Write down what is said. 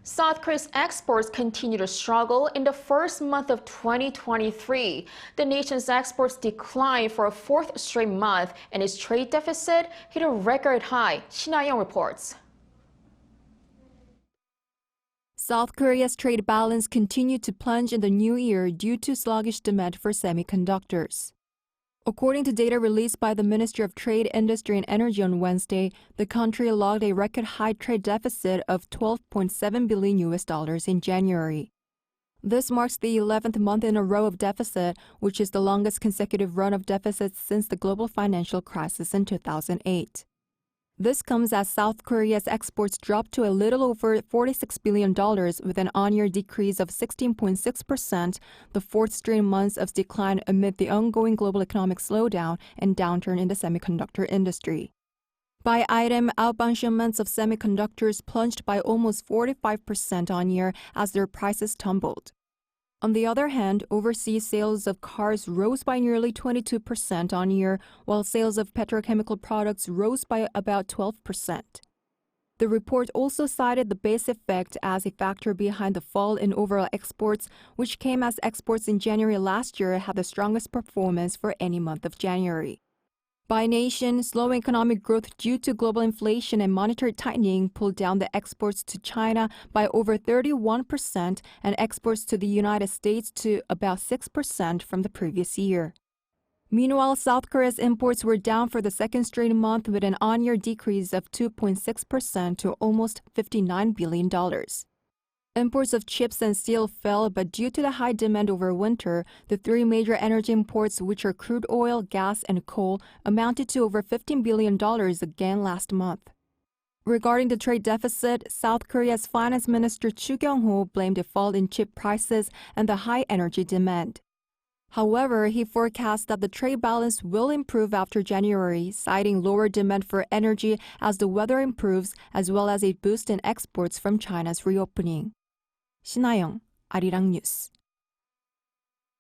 South Korea's exports continue to struggle in the first month of 2023. The nation's exports declined for a fourth straight month, and its trade deficit hit a record high. Shin Ha-young reports. South Korea's trade balance continued to plunge in the new year due to sluggish demand for semiconductors. According to data released by the Ministry of Trade, Industry and Energy on Wednesday, the country logged a record-high trade deficit of $12.7 billion in January. This marks the 11th month in a row of deficit, which is the longest consecutive run of deficits since the global financial crisis in 2008. This comes as South Korea's exports dropped to a little over $46 billion with an on-year decrease of 16.6%, the fourth straight month of decline amid the ongoing global economic slowdown and downturn in the semiconductor industry. By item, outbound shipments of semiconductors plunged by almost 45% on-year as their prices tumbled. On the other hand, overseas sales of cars rose by nearly 22% on-year, while sales of petrochemical products rose by about 12%. The report also cited the base effect as a factor behind the fall in overall exports, which came as exports in January last year had the strongest performance for any month of January. By nation, slow economic growth due to global inflation and monetary tightening pulled down the exports to China by over 31% and exports to the United States to about 6% from the previous year. Meanwhile, South Korea's imports were down for the second straight month with an on-year decrease of 2.6% to almost $59 billion. Imports of chips and steel fell, but due to the high demand over winter, the three major energy imports, which are crude oil, gas, and coal, amounted to over $15 billion again last month. Regarding the trade deficit, South Korea's Finance Minister Chu Kyung-ho blamed a fall in chip prices and the high energy demand. However, he forecast that the trade balance will improve after January, citing lower demand for energy as the weather improves, as well as a boost in exports from China's reopening. Shin Ha-young, Arirang News.